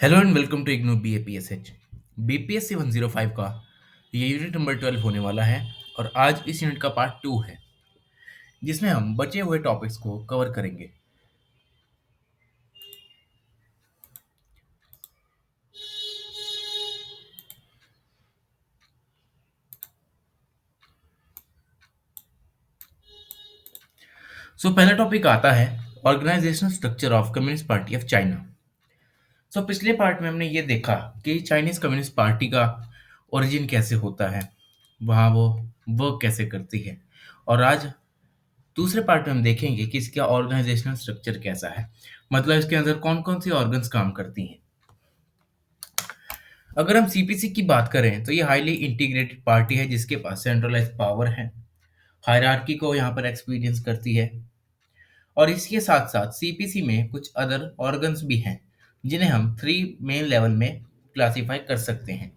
Hello and welcome to IGNOU BAPSH BPSC 105 का ये unit number 12 होने वाला है। और आज इस यूनिट का पार्ट 2 है जिसमें हम बचे हुए टॉपिक्स को कवर करेंगे। पहला टॉपिक आता है organisational structure of communist party of China. पिछले पार्ट में हमने ये देखा कि चाइनीज कम्युनिस्ट पार्टी का ओरिजिन कैसे होता है, वहाँ वो वर्क कैसे करती है। और आज दूसरे पार्ट में हम देखेंगे कि इसका ऑर्गेनाइजेशनल स्ट्रक्चर कैसा है, मतलब इसके अंदर कौन कौन सी ऑर्गन्स काम करती हैं। अगर हम CPC की बात करें तो ये हाईली इंटीग्रेटेड पार्टी है जिसके पास सेंट्रलाइज पावर है, हायरार्की को यहाँ पर एक्सपीरियंस करती है। और इसके साथ साथ CPC में कुछ अदर ऑर्गन्स भी हैं जिन्हें हम थ्री मेन लेवल में क्लासिफाई कर सकते हैं।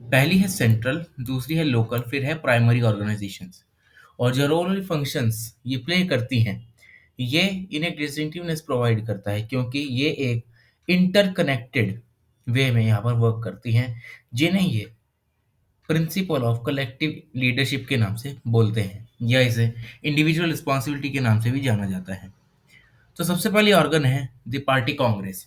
पहली है सेंट्रल, दूसरी है लोकल, फिर है प्राइमरी ऑर्गेनाइजेशंस। और जो रोल फंक्शंस ये प्ले करती हैं, ये इन्हें डिस्टिंक्टिवनेस प्रोवाइड करता है क्योंकि ये एक इंटरकनेक्टेड वे में यहाँ पर वर्क करती हैं, जिन्हें ये प्रिंसिपल ऑफ कलेक्टिव लीडरशिप के नाम से बोलते हैं या इसे इंडिविजुअल रिस्पॉन्सिबिलिटी के नाम से भी जाना जाता है। तो सबसे पहले ऑर्गन है द पार्टी कांग्रेस।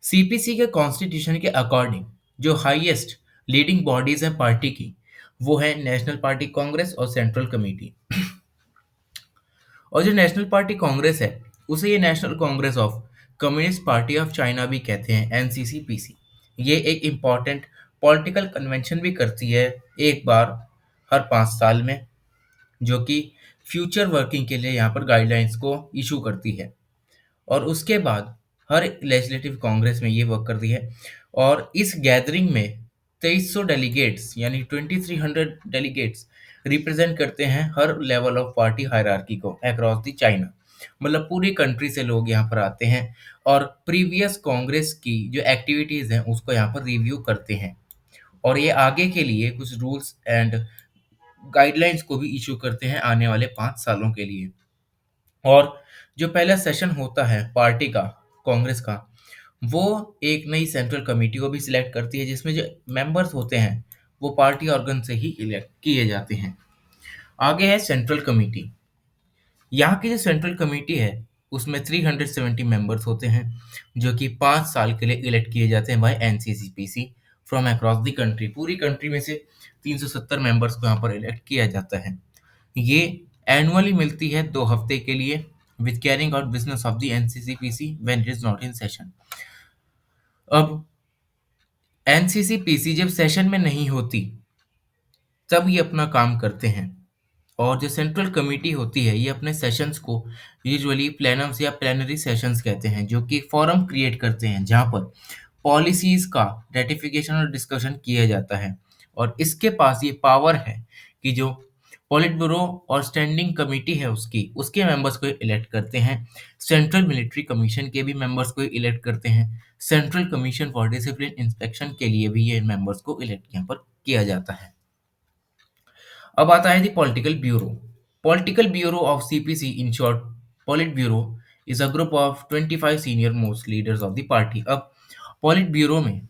CPC के कॉन्स्टिट्यूशन के अकॉर्डिंग जो हाईएस्ट लीडिंग बॉडीज हैं पार्टी की, वो है नेशनल पार्टी कांग्रेस और सेंट्रल कमेटी। और जो नेशनल पार्टी कांग्रेस है उसे ये national Congress of communist party of China भी कहते हैं, NCCPC। ये एक इम्पॉर्टेंट पॉलिटिकल कन्वेंशन भी करती है एक बार हर 5 साल में, जो कि फ्यूचर वर्किंग के लिए यहाँ पर गाइडलाइंस को इशू करती है। और उसके बाद हर लेजिस्लेटिव कांग्रेस में ये वर्क करती है। और इस गैदरिंग में 2300 डेलीगेट्स यानी 2300 डेलीगेट्स रिप्रेजेंट करते हैं हर लेवल ऑफ पार्टी हायरार्की को अक्रॉस द चाइना। मतलब पूरी कंट्री से लोग यहाँ पर आते हैं और प्रीवियस कांग्रेस की जो एक्टिविटीज़ हैं उसको यहाँ पर रिव्यू करते हैं। और ये आगे के लिए कुछ रूल्स एंड गाइडलाइंस को भी इशू करते हैं आने वाले 5 सालों के लिए। और जो पहला सेशन होता है पार्टी का, कांग्रेस का, वो एक नई सेंट्रल कमेटी को भी सिलेक्ट करती है जिसमें जो मेंबर्स होते हैं वो पार्टी ऑर्गन से ही इलेक्ट किए जाते हैं। आगे है सेंट्रल कमेटी। यहाँ की जो सेंट्रल कमेटी है उसमें 370 मेंबर्स होते हैं जो कि 5 साल के लिए इलेक्ट किए जाते हैं by NCCPC from across the country. पूरी कंट्री में से 370 मेंबर्स को यहाँ पर इलेक्ट किया जाता है। ये एनुअली मिलती है 2 हफ्ते के लिए with carrying out business of the NCCPC when it is not in session. अब NCCPC जब सेशन में नहीं होती तब ये अपना काम करते हैं। और जो सेंट्रल कमेटी होती है ये अपने सेशंस को यूजुअली प्लेनम्स या प्लेनरी सेशंस कहते हैं, जो कि फोरम क्रिएट करते हैं जहाँ पर पॉलिसीज का रेटिफिकेशन और डिस्कशन किया जाता है। और इसके पास ये पावर है कि जो पॉलिट ब्यूरो और स्टैंडिंग कमेटी है उसके मेंबर्स को इलेक्ट करते हैं। सेंट्रल मिलिट्री कमीशन के भी मेंबर्स को इलेक्ट करते हैं। Central commission for discipline inspection के लिए भी ये मेंबर्स को इलेक्ट यहाँ पर किया जाता है। अब आता है the political bureau. Political bureau of CPC, in short polit bureau, is a group of 25 senior most leaders of the party. अब पॉलिट ब्यूरो में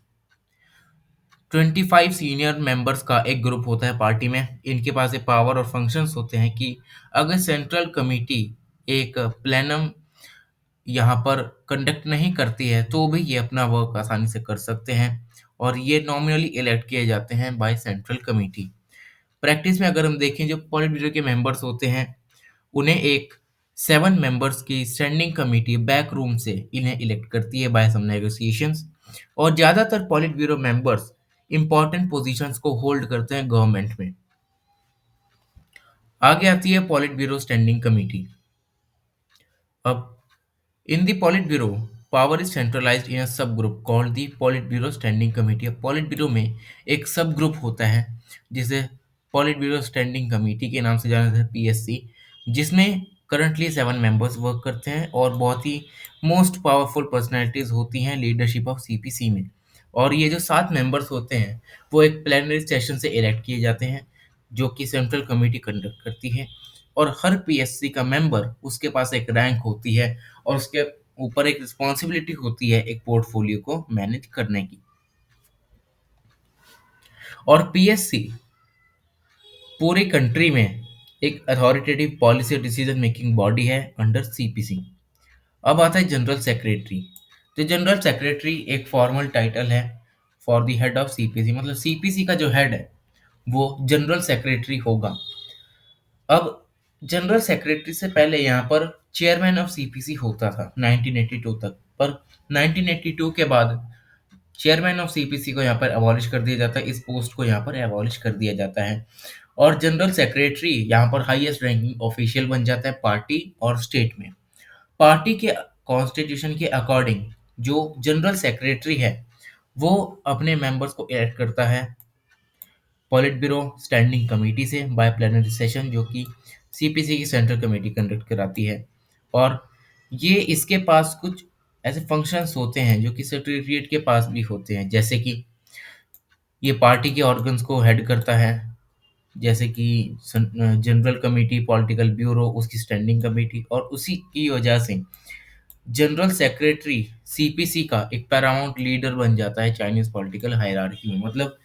25 सीनियर मेंबर्स का एक ग्रुप होता है पार्टी में। इनके पास ये पावर और फंक्शंस होते हैं कि अगर सेंट्रल कमेटी एक प्लेनम यहाँ पर कंडक्ट नहीं करती है तो भी ये अपना वर्क आसानी से कर सकते हैं। और ये नॉमिनली इलेक्ट किए जाते हैं बाय सेंट्रल कमेटी। प्रैक्टिस में अगर हम देखें जो पॉलिट ब्यूरो के मेंबर्स होते हैं उन्हें एक 7 मेंबर्स की स्टैंडिंग कमेटी बैक रूम से इन्हें इलेक्ट करती है बाय सम नेगोशिएशंस। और ज़्यादातर पॉलिट ब्यूरो मेंबर्स इंपॉर्टेंट पोजीशंस को होल्ड करते हैं गवर्नमेंट में। आगे आती है पॉलिट ब्यूरो स्टैंडिंग कमेटी। अब in the polit bureau power is centralised in a sub group called the polit bureau standing committee. अब पॉलिट ब्यूरो में एक सब ग्रुप होता है जिसे पॉलिट ब्यूरो स्टैंडिंग कमेटी के नाम से जाना जाता है, PSC, जिसमें करंटली 7 मेंबर्स वर्क करते हैं और बहुत ही मोस्ट पावरफुल पर्सनैलिटीज होती हैं लीडरशिप ऑफ CPC में। और ये जो 7 मेंबर्स होते हैं वो एक प्लेनरी सेशन से इलेक्ट किए जाते हैं जो कि सेंट्रल कमेटी कंडक्ट करती है। और हर PSC का मेंबर उसके पास एक रैंक होती है और उसके ऊपर एक रिस्पॉन्सिबिलिटी होती है एक पोर्टफोलियो को मैनेज करने की। और पीएससी पूरी कंट्री में एक अथॉरिटेटिव पॉलिसी और डिसीजन मेकिंग बॉडी है अंडर सीपीसी। अब आता है जनरल सेक्रेटरी। तो जनरल सेक्रेटरी एक फॉर्मल टाइटल है for the head of CPC, मतलब सीपीसी का जो हेड है वो जनरल सेक्रेटरी होगा। अब जनरल सेक्रेटरी से पहले यहाँ पर चेयरमैन ऑफ सीपीसी होता था 1982 तक, पर 1982 के बाद चेयरमैन ऑफ सीपीसी को यहाँ पर अबॉलिश कर दिया जाता है, इस पोस्ट को यहाँ पर अबॉलिश कर दिया जाता है। और जनरल सेक्रेटरी यहाँ पर हाईएस्ट रैंकिंग ऑफिशियल बन जाता है पार्टी और स्टेट में। पार्टी के कॉन्स्टिट्यूशन के अकॉर्डिंग जो जनरल सेक्रेटरी है वो अपने मेंबर्स को इलेक्ट करता है पॉलिट ब्यूरो स्टैंडिंग कमेटी से बाय प्लेनरी सेशन, जो कि सीपीसी की सेंट्रल कमेटी कंडक्ट कराती है। और ये इसके पास कुछ ऐसे फंक्शंस होते हैं जो कि सेक्रेटरीट के पास भी होते हैं, जैसे कि ये पार्टी के ऑर्गन्स को हेड करता है, जैसे कि जनरल कमेटी, पॉलिटिकल ब्यूरो, उसकी स्टैंडिंग कमेटी। और उसी की वजह से जनरल सेक्रेटरी सीपीसी का एक पैरामाउंट लीडर बन जाता है चाइनीज पॉलिटिकल हायरार्की में। मतलब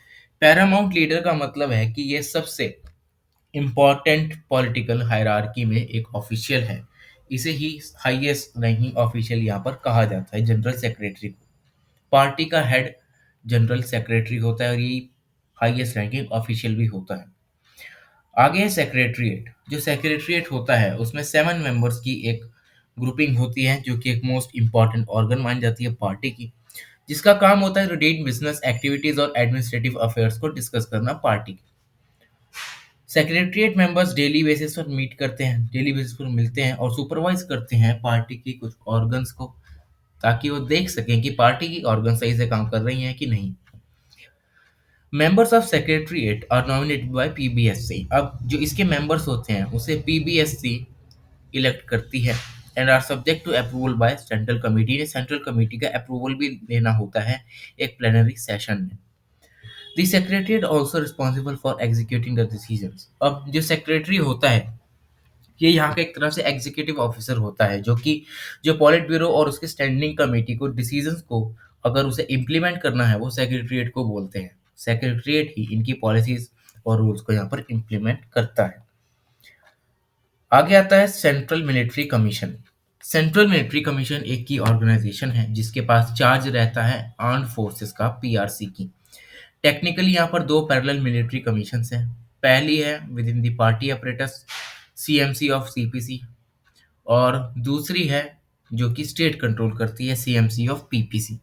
पैरामाउंट लीडर का मतलब है कि ये सबसे इम्पोर्टेंट पॉलिटिकल हायरार्की में एक ऑफिशियल है। इसे ही हाईएस्ट रैंकिंग ऑफिशियल यहाँ पर कहा जाता है जनरल सेक्रेटरी को। पार्टी का हेड जनरल सेक्रेटरी होता है और ये हाईएस्ट रैंकिंग ऑफिशियल भी होता है। आगे है सेक्रेटरीट। जो सेक्रेटरीट होता है उसमें 7 मेंबर्स की एक ग्रुपिंग होती है, जो कि एक मोस्ट इंपॉर्टेंट ऑर्गन मानी जाती है पार्टी की, जिसका काम होता है रूटीन बिजनेस एक्टिविटीज और एडमिनिस्ट्रेटिव अफेयर्स को डिस्कस करना पार्टी की। सेक्रेटरीट मेंबर्स डेली बेसिस पर मीट करते हैं, डेली बेसिस पर मिलते हैं और सुपरवाइज करते हैं पार्टी की कुछ ऑर्गन्स को, ताकि वो देख सकें कि पार्टी की ऑर्गन सही से काम कर रही हैं कि नहीं। Members of secretariat are nominated by PBSC. अब जो इसके मेंबर्स होते हैं उसे पीबीएससी इलेक्ट करती है and are subject to approval by central committee. ने सेंट्रल कमेटी का अप्रूवल भी लेना होता है एक प्लेनरी सेशन में। The secretariat also responsible for executing the decisions. अब जो सेक्रेटरी होता है ये यहाँ का एक तरह से एग्जीक्यूटिव ऑफिसर होता है, जो कि जो पॉलिट ब्यूरो और उसके स्टैंडिंग कमेटी को डिसीजंस को अगर उसे इम्प्लीमेंट करना है वो सेक्रेटरीट को बोलते हैं। सेक्रेटरीट ही इनकी पॉलिसीज और रूल्स को यहाँ पर इम्प्लीमेंट करता है। आगे आता है central military commission. Central military commission एक की ऑर्गेनाइजेशन है जिसके पास चार्ज रहता है आर्म्ड फोर्सेस का, पीआरसी की। टेक्निकली यहाँ पर दो पैरेलल मिलिट्री कमीशंस हैं। पहली है with in the party apparatus, CMC of CPC, और दूसरी है जो कि स्टेट कंट्रोल करती है, सीएमसी ऑफ पीपीसी।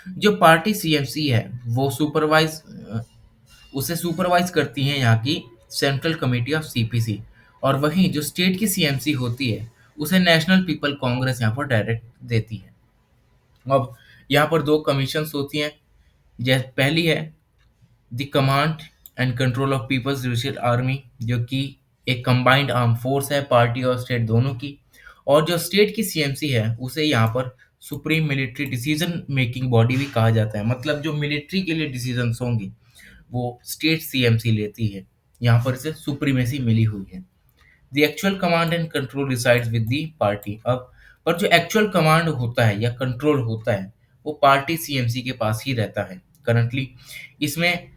जो पार्टी सीएमसी है वो उसे सुपरवाइज करती है यहाँ की सेंट्रल कमेटी ऑफ सीपीसी, और वहीं जो स्टेट की सीएमसी होती है उसे नेशनल पीपल कांग्रेस यहाँ पर डायरेक्ट देती है। अब यहाँ पर दो कमीशंस होती हैं। जैसे पहली है the command and control of people's judicial army, जो कि एक कंबाइंड आर्म फोर्स है पार्टी और स्टेट दोनों की। और जो स्टेट की सीएमसी है उसे यहाँ पर supreme military decision making body भी कहा जाता है। मतलब जो मिलिट्री के लिए डिसीजंस होंगे वो स्टेट सीएमसी लेती है, यहाँ पर इसे सुप्रीमेसी मिली हुई है। The actual command and control resides with the party. अब पर जो एक्चुअल कमांड होता है या कंट्रोल होता है वो पार्टी सीएमसी के पास ही रहता है। करंटली इसमें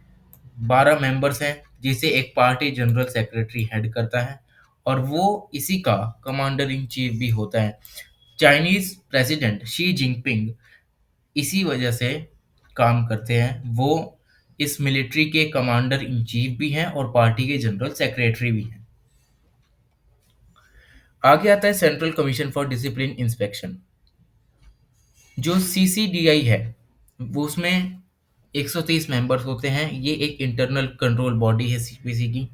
12 मेंबर्स हैं जिसे एक पार्टी जनरल सेक्रेटरी हेड करता है और वो इसी का कमांडर इन चीफ भी होता है। चाइनीज प्रेसिडेंट शी जिनपिंग इसी वजह से काम करते हैं, वो इस मिलिट्री के कमांडर इन चीफ भी हैं और पार्टी के जनरल सेक्रेटरी भी हैं। आगे आता है central commission for discipline inspection. जो सीसीडीआई है वो उसमें 130 मेंबर्स होते हैं। ये एक इंटरनल कंट्रोल बॉडी है सीपीसी की,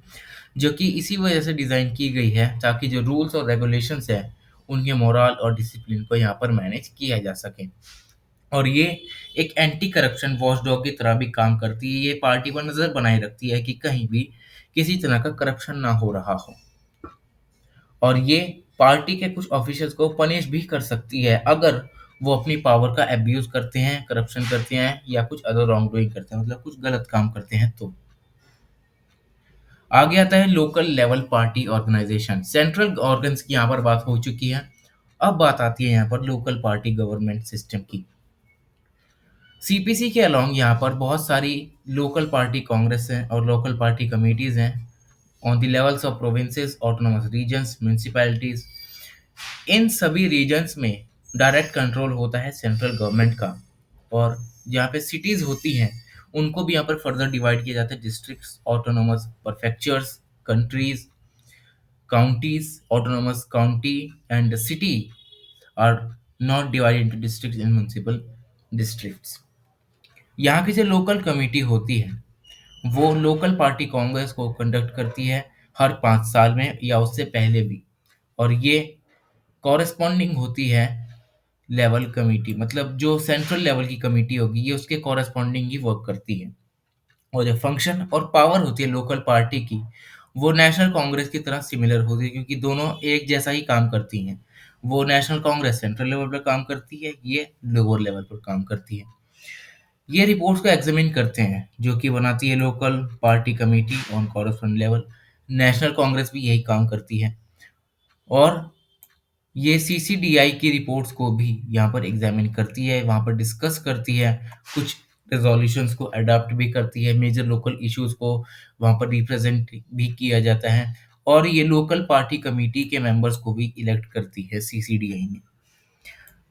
जो कि इसी वजह से डिज़ाइन की गई है ताकि जो रूल्स और रेगुलेशंस है उनके मोरल और डिसिप्लिन को यहाँ पर मैनेज किया जा सके। और ये एक एंटी करप्शन वॉचडॉग की तरह भी काम करती है। ये पार्टी पर नज़र बनाए रखती है कि कहीं भी किसी तरह का करप्शन ना हो रहा हो, और ये पार्टी के कुछ ऑफिशियल्स को पनिश भी कर सकती है अगर वो अपनी पावर का एब्यूज करते हैं, करप्शन करते हैं या कुछ अदर रॉन्ग डूइंग करते हैं, मतलब कुछ गलत काम करते हैं। तो आगे आता है local level party organisation. Central organs की यहाँ पर बात हो चुकी है। अब बात आती है यहाँ पर लोकल पार्टी गवर्नमेंट सिस्टम की। सीपीसी के अलोंग यहाँ पर बहुत सारी लोकल पार्टी कांग्रेस हैं और लोकल पार्टी कमेटीज हैं on the levels of provinces, autonomous regions, municipalities. इन सभी रीजन्स में डायरेक्ट कंट्रोल होता है सेंट्रल गवर्नमेंट का। और जहाँ पे सिटीज होती हैं उनको भी यहाँ पर फर्दर डिवाइड किया जाता है districts, autonomous prefectures, countries, counties, autonomous county, and the city are not divided into districts and municipal districts. यहाँ की जो लोकल कमेटी होती है वो लोकल पार्टी कांग्रेस को कंडक्ट करती है हर 5 साल में या उससे पहले भी। और ये कॉरेस्पॉन्डिंग होती है लेवल कमेटी, मतलब जो सेंट्रल लेवल की कमेटी होगी ये उसके कॉरेस्पॉन्डिंग ही वर्क करती है। और जो फंक्शन और पावर होती है लोकल पार्टी की वो नेशनल कांग्रेस की तरह सिमिलर होती है, क्योंकि दोनों एक जैसा ही काम करती हैं। वो नेशनल कांग्रेस सेंट्रल लेवल पर काम करती है, ये लोअर लेवल पर काम करती है। ये रिपोर्ट्स को एग्जामिन करते हैं जो कि बनाती है local party committee on corresponding level. National Congress भी यही काम करती है। और ये सीसीडीआई की रिपोर्ट्स को भी यहाँ पर एग्जामिन करती है, वहाँ पर डिस्कस करती है, कुछ रेजोल्यूशंस को अडॉप्ट भी करती है, मेजर लोकल इश्यूज को वहाँ पर रिप्रेजेंट भी किया जाता है। और ये लोकल पार्टी कमेटी के मेंबर्स को भी इलेक्ट करती है सीसीडीआई में।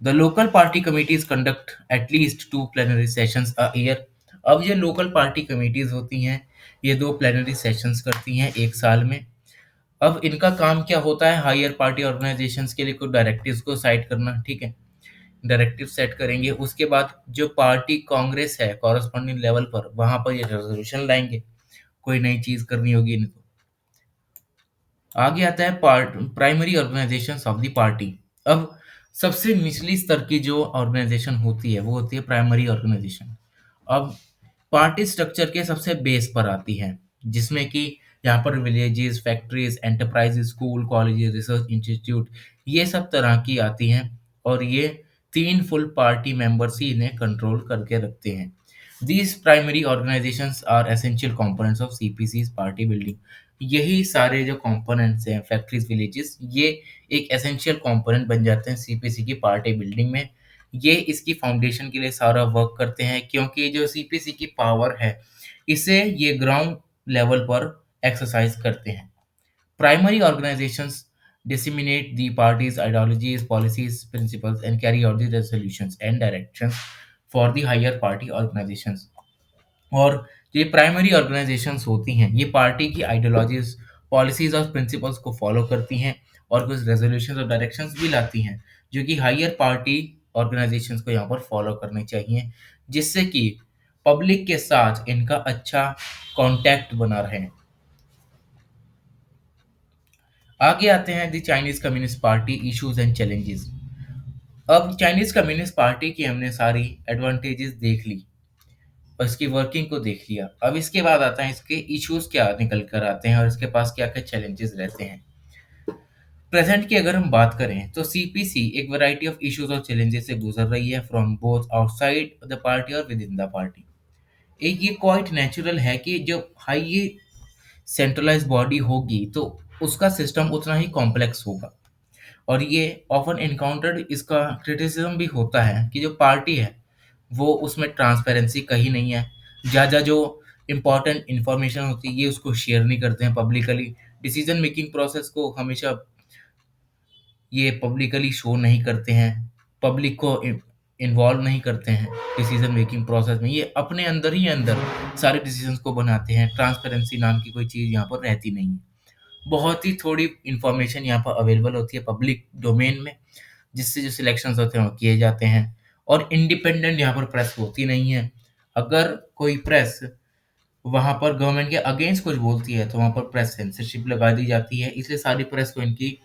The local party committees conduct at least 2 plenary sessions a year. अब ये लोकल पार्टी कमिटीज होती हैं ये 2 प्लेनरी सेशंस करती हैं एक साल में। अब इनका काम क्या होता है, हायर पार्टी ऑर्गेनाइजेशंस के लिए कुछ डायरेक्टिव्स को साइड करना, ठीक है। डायरेक्टिव सेट करेंगे, उसके बाद जो पार्टी कांग्रेस है कॉरेस्पॉन्डिंग लेवल पर वहां पर ये रेजोल्यूशन लाएंगे, कोई नई चीज करनी होगी इनको। आगे आता है primary organisations of the party. अब सबसे निचली स्तर की जो ऑर्गेनाइजेशन होती है वो होती है प्राइमरी ऑर्गेनाइजेशन। अब पार्टी स्ट्रक्चर के सबसे बेस पर आती है, जिसमें कि यहाँ पर villages, factories, enterprise, school, colleges, research institute, ये सब तरह की आती हैं। और ये 3 फुल पार्टी मेंबर्स ही इन्हें कंट्रोल करके रखते हैं। These primary organizations are essential components of CPC's party building. यही सारे जो कंपोनेंट्स हैं फैक्ट्रीज, विलेजेस, ये एक एसेंशियल कंपोनेंट बन जाते हैं सीपीसी की पार्टी बिल्डिंग में। ये इसकी फाउंडेशन के लिए सारा वर्क करते हैं, क्योंकि जो सीपीसी की पावर है इसे ये ग्राउंड लेवल पर एक्सरसाइज करते हैं। Primary organizations disseminate the party's ideologies, policies, principles, and carry out the resolutions and directions for the higher party organizations. और ये प्राइमरी ऑर्गेनाइजेशंस होती हैं ये पार्टी की आइडियोलॉजीज, पॉलिसीज और प्रिंसिपल्स को फॉलो करती हैं और कुछ रेजोल्यूशंस और डायरेक्शंस भी लाती हैं जो कि हायर पार्टी ऑर्गेनाइजेशंस को यहाँ पर फॉलो करने चाहिए, जिससे कि पब्लिक के साथ इनका अच्छा कांटेक्ट बना रहे। आगे आते हैं the Chinese communist party issues and challenges. अब चाइनीज कम्युनिस्ट पार्टी की हमने सारी एडवांटेजेस देख ली और इसकी वर्किंग को देख लिया। अब इसके बाद आता है इसके इश्यूज क्या निकल कर आते हैं और इसके पास क्या क्या चैलेंजेस रहते हैं। प्रेजेंट की अगर हम बात करें तो सीपीसी एक वैरायटी ऑफ इश्यूज और चैलेंजेस से गुजर रही है from both outside the party और विद इन द पार्टी। एक ये क्वाइट नेचुरल है कि जो हाई सेंट्रलाइज बॉडी होगी तो उसका सिस्टम उतना ही कॉम्प्लेक्स होगा। और ये ऑफन इनकाउंटर्ड इसका क्रिटिसिज्म भी होता है कि जो पार्टी है वो उसमें ट्रांसपेरेंसी कहीं नहीं है। ज़्यादा जो इम्पोर्टेंट इंफॉर्मेशन होती है ये उसको शेयर नहीं करते हैं पब्लिकली। डिसीजन मेकिंग प्रोसेस को हमेशा ये पब्लिकली शो नहीं करते हैं, पब्लिक को इन्वॉल्व नहीं करते हैं डिसीजन मेकिंग प्रोसेस में। ये अपने अंदर ही अंदर सारे डिसीजंस को बनाते हैं। ट्रांसपेरेंसी नाम की कोई चीज़ यहाँ पर रहती नहीं है। बहुत ही थोड़ी इंफॉर्मेशन यहाँ पर अवेलेबल होती है पब्लिक डोमेन में, जिससे जो सिलेक्शंस होते हैं वो किए जाते हैं। और इंडिपेंडेंट यहाँ पर प्रेस होती नहीं है। अगर कोई प्रेस वहाँ पर गवर्नमेंट के अगेंस्ट कुछ बोलती है तो वहाँ पर प्रेस सेंसरशिप लगा दी जाती है, इसलिए सारी प्रेस को इनकी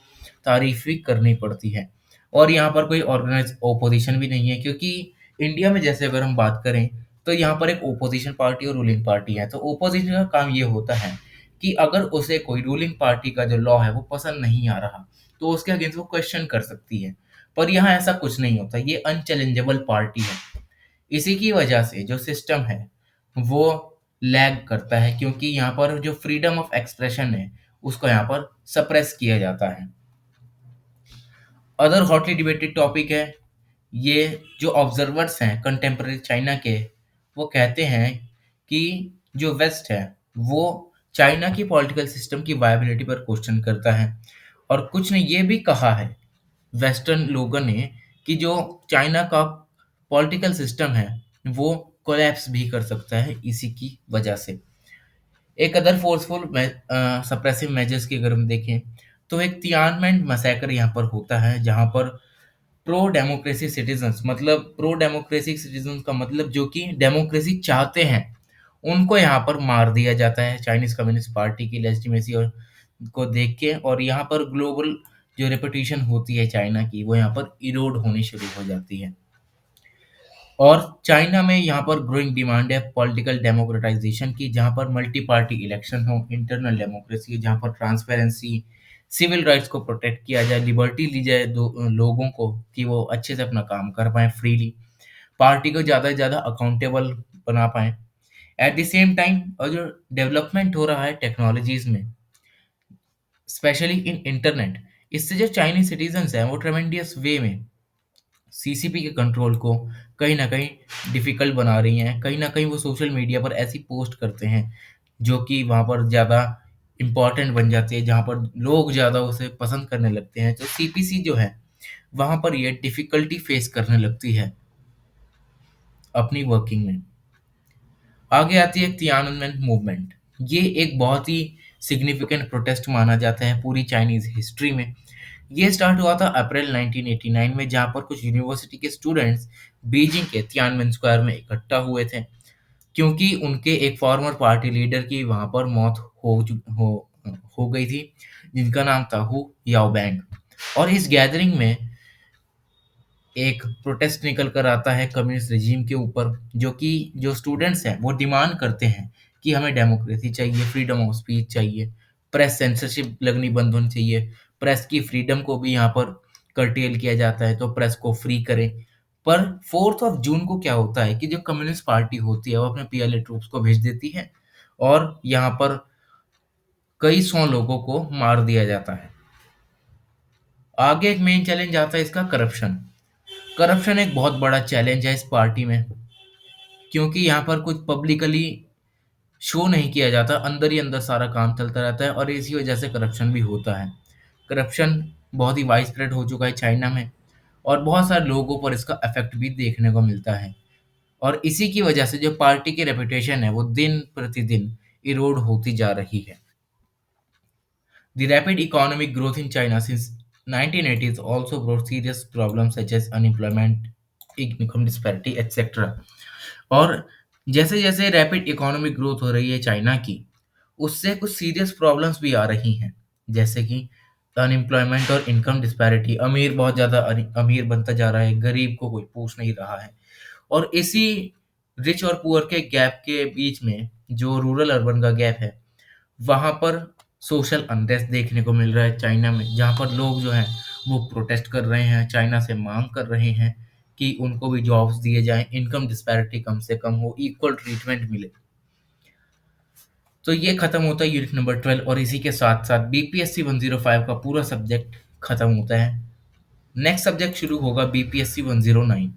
तारीफ भी करनी पड़ती है। और यहाँ पर कोई ऑर्गेनाइज ओपोजिशन भी नहीं है, क्योंकि इंडिया में जैसे अगर हम बात करें तो यहाँ पर एक ओपोजिशन पार्टी और रूलिंग पार्टी है। तो ओपोजिशन का काम ये होता है कि अगर उसे कोई रूलिंग पार्टी का जो लॉ है वो पसंद नहीं आ रहा तो उसके अगेंस्ट वो क्वेश्चन कर सकती है। पर यहाँ ऐसा कुछ नहीं होता, ये अनचैलेंजेबल पार्टी है। इसी की वजह से जो सिस्टम है वो लैग करता है, क्योंकि यहाँ पर जो फ्रीडम ऑफ एक्सप्रेशन है उसको यहाँ पर सप्रेस किया जाता है। अदर हॉटली डिबेटेड टॉपिक है, ये जो ऑब्जर्वर्स हैं कंटेम्पररी चाइना के, वो कहते हैं कि जो वेस्ट है वो चाइना की पॉलिटिकल सिस्टम की वायबिलिटी पर क्वेश्चन करता है। और कुछ ने ये भी कहा है वेस्टर्न लोगों ने कि जो चाइना का पॉलिटिकल सिस्टम है वो कोलैप्स भी कर सकता है इसी की वजह से। एक अदर फोर्सफुल सप्रेसिव मेजर्स की अगर हम देखें तो एक तियानमेंट मसैकर यहाँ पर होता है जहाँ पर प्रो डेमोक्रेसी सिटीजन्स, मतलब प्रो डेमोक्रेसी सिटीजन्स का मतलब जो कि डेमोक्रेसी चाहते हैं, उनको यहाँ पर मार दिया जाता है चाइनीज कम्युनिस्ट पार्टी की लेजिटिमेसी और को देख के। और यहाँ पर ग्लोबल जो रेपुटेशन होती है चाइना की वो यहाँ पर इरोड होनी शुरू हो जाती है। और चाइना में यहाँ पर ग्रोइंग डिमांड है पॉलिटिकल डेमोक्रेटाइजेशन की, जहाँ पर मल्टी पार्टी इलेक्शन हो, इंटरनल डेमोक्रेसी जहाँ पर ट्रांसपेरेंसी, सिविल राइट्स को प्रोटेक्ट किया जाए, लिबर्टी ली जाए लोगों को कि वो अच्छे से अपना काम कर पाएँ फ्रीली, पार्टी को ज़्यादा से ज़्यादा अकाउंटेबल बना पाएँ। एट द सेम टाइम और जो डेवलपमेंट हो रहा है टेक्नोलॉजीज़ में, स्पेशली इन इंटरनेट, इससे जो चाइनीज़ सिटीज़न्स हैं वो ट्रेमेंडियस वे में सीसीपी के कंट्रोल को कहीं न कहीं डिफ़िकल्ट बना रही हैं। कहीं न कहीं वो सोशल मीडिया पर ऐसी पोस्ट करते हैं, जो कि वहाँ पर ज़्यादा इम्पोर्टेंट बन जाती है, जहाँ पर लोग ज़्यादा उसे पसंद करने लगते हैं। तो सीपीसी जो है, वहाँ पर ये डिफ़िकल्टी फ़ेस करने लगती है अपनी वर्किंग में। आगे आती है तियाननमेन मूवमेंट। ये एक बहुत ही सिग्निफिकेंट प्रोटेस्ट माना जाता है पूरी चाइनीज़ हिस्ट्री में। ये स्टार्ट हुआ था अप्रैल 1989 में, जहाँ पर कुछ यूनिवर्सिटी के स्टूडेंट्स बीजिंग के तियानमेन स्क्वायर में इकट्ठा हुए थे, क्योंकि उनके एक फॉर्मर पार्टी लीडर की वहाँ पर मौत हो गई थी, जिनका नाम था हु याओबैंग। और इस गैदरिंग में एक प्रोटेस्ट निकल कर आता है कम्युनिस्ट रजीम के ऊपर, जो कि जो स्टूडेंट्स हैं वो डिमांड करते हैं कि हमें डेमोक्रेसी चाहिए, फ्रीडम ऑफ स्पीच चाहिए, प्रेस सेंसरशिप लगनी बंद होनी चाहिए, प्रेस की फ्रीडम को भी यहाँ पर कर्टेल किया जाता है, तो प्रेस को फ्री करें। पर 4th ऑफ जून को क्या होता है कि जो कम्युनिस्ट पार्टी होती है वो अपने पीएलए ट्रूप्स को भेज देती है और यहाँ पर कई सौ लोगों को मार दिया जाता है। आगे एक मेन चैलेंज आता है इसका, करप्शन। करप्शन एक बहुत बड़ा चैलेंज है इस पार्टी में, क्योंकि यहाँ पर कुछ पब्लिकली शो नहीं किया जाता, अंदर ही अंदर सारा काम चलता रहता है और इसी वजह से करप्शन भी होता है। करप्शन बहुत ही वाइड स्प्रेड हो चुका है चाइना में और बहुत सारे लोगों पर इसका इफेक्ट भी देखने को मिलता है। और इसी की वजह से जो पार्टी की रेपुटेशन है वो दिन प्रतिदिन इरोड होती जा रही है। The rapid economic growth in China since 1980s also brought serious problems such as unemployment, income disparity, etc. और जैसे जैसे रैपिड इकोनॉमिक ग्रोथ हो रही है चाइना की, उससे कुछ सीरियस प्रॉब्लम्स भी आ रही हैं, जैसे कि अनएम्प्लॉयमेंट और इनकम डिस्पैरिटी। अमीर बहुत ज़्यादा अमीर बनता जा रहा है, गरीब को कोई पूछ नहीं रहा है। और इसी रिच और पुअर के गैप के बीच में जो रूरल अर्बन का गैप है, वहाँ पर सोशल अनरेस्ट देखने को मिल रहा है चाइना में, जहाँ पर लोग जो हैं वो प्रोटेस्ट कर रहे हैं, चाइना से मांग कर रहे हैं कि उनको भी जॉब्स दिए जाएं, इनकम डिस्पैरिटी कम से कम हो, इक्वल ट्रीटमेंट मिले। तो ये खत्म होता है यूनिट नंबर 12 और इसी के साथ साथ बीपीएससी 105 का पूरा सब्जेक्ट खत्म होता है। नेक्स्ट सब्जेक्ट शुरू होगा बीपीएससी 109।